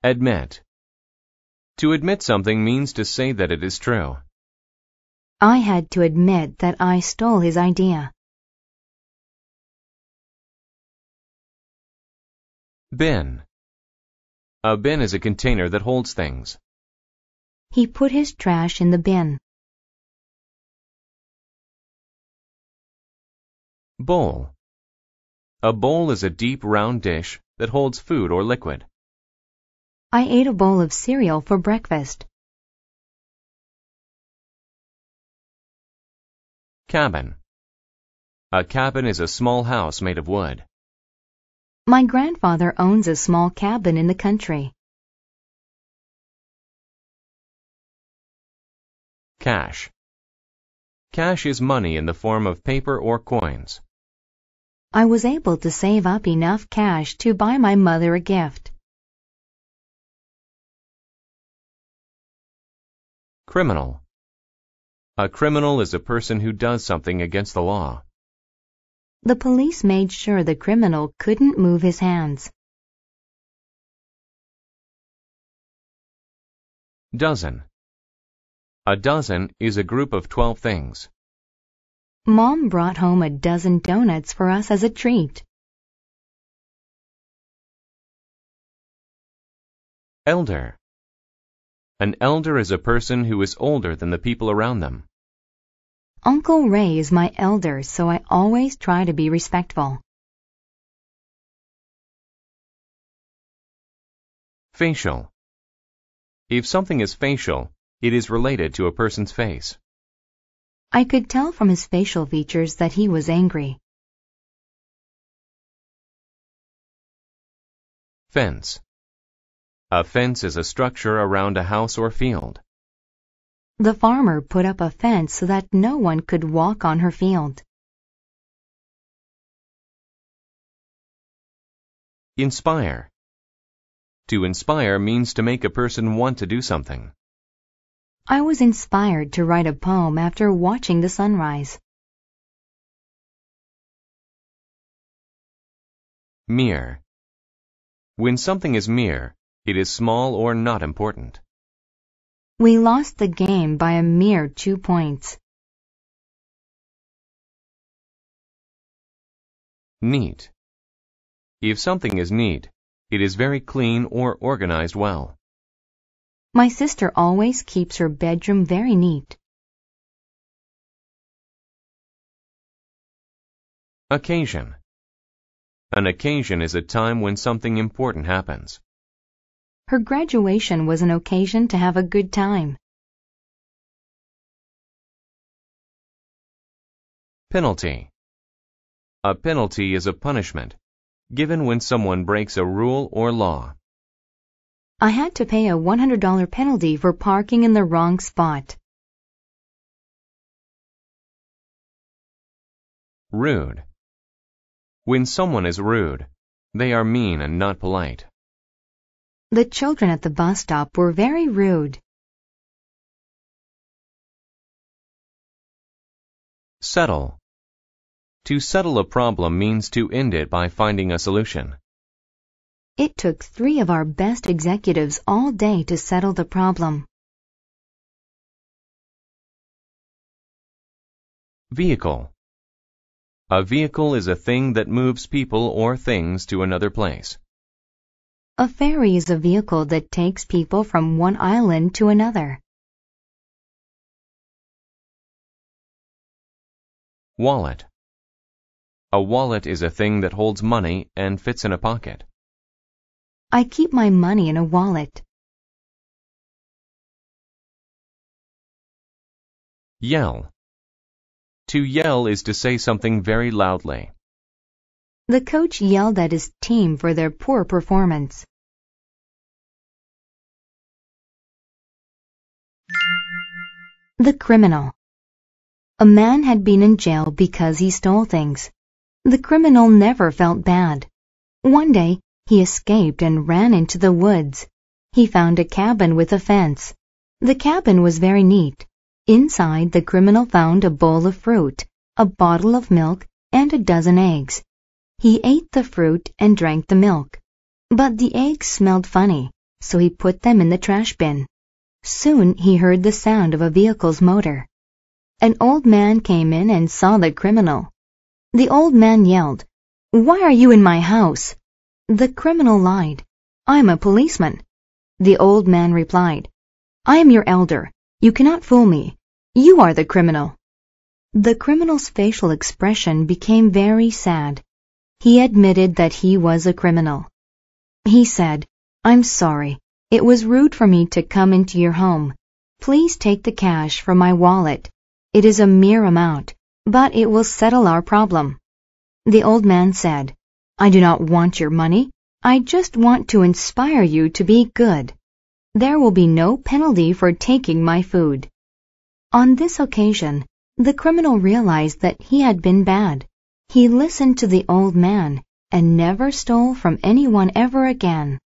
Admit. To admit something means to say that it is true. I had to admit that I stole his idea. Bin. A bin is a container that holds things. He put his trash in the bin. Bowl. A bowl is a deep round dish that holds food or liquid. I ate a bowl of cereal for breakfast. Cabin. A cabin is a small house made of wood. My grandfather owns a small cabin in the country. Cash. Cash is money in the form of paper or coins. I was able to save up enough cash to buy my mother a gift. Criminal. A criminal is a person who does something against the law. The police made sure the criminal couldn't move his hands. Dozen. A dozen is a group of 12 things. Mom brought home a dozen donuts for us as a treat. Elder. An elder is a person who is older than the people around them. Uncle Ray is my elder, so I always try to be respectful. Facial. If something is facial, it is related to a person's face. I could tell from his facial features that he was angry. Fence. A fence is a structure around a house or field. The farmer put up a fence so that no one could walk on her field. Inspire. To inspire means to make a person want to do something. I was inspired to write a poem after watching the sunrise. Mere. When something is mere, it is small or not important. We lost the game by a mere 2 points. Neat. If something is neat, it is very clean or organized well. My sister always keeps her bedroom very neat. Occasion. An occasion is a time when something important happens. Her graduation was an occasion to have a good time. Penalty. A penalty is a punishment given when someone breaks a rule or law. I had to pay a $100 penalty for parking in the wrong spot. Rude. When someone is rude, they are mean and not polite. The children at the bus stop were very rude. Settle. To settle a problem means to end it by finding a solution. It took 3 of our best executives all day to settle the problem. Vehicle. A vehicle is a thing that moves people or things to another place. A ferry is a vehicle that takes people from one island to another. Wallet. A wallet is a thing that holds money and fits in a pocket. I keep my money in a wallet. Yell. To yell is to say something very loudly. The coach yelled at his team for their poor performance. The criminal. A man had been in jail because he stole things. The criminal never felt bad. One day, he escaped and ran into the woods. He found a cabin with a fence. The cabin was very neat. Inside, the criminal found a bowl of fruit, a bottle of milk, and a dozen eggs. He ate the fruit and drank the milk. But the eggs smelled funny, so he put them in the trash bin. Soon he heard the sound of a vehicle's motor. An old man came in and saw the criminal. The old man yelled, "Why are you in my house?" The criminal lied. "I'm a policeman." The old man replied, "I am your elder. You cannot fool me. You are the criminal." The criminal's facial expression became very sad. He admitted that he was a criminal. He said, "I'm sorry. It was rude for me to come into your home. Please take the cash from my wallet. It is a mere amount, but it will settle our problem." The old man said, "I do not want your money. I just want to inspire you to be good. There will be no penalty for taking my food." On this occasion, the criminal realized that he had been bad. He listened to the old man and never stole from anyone ever again.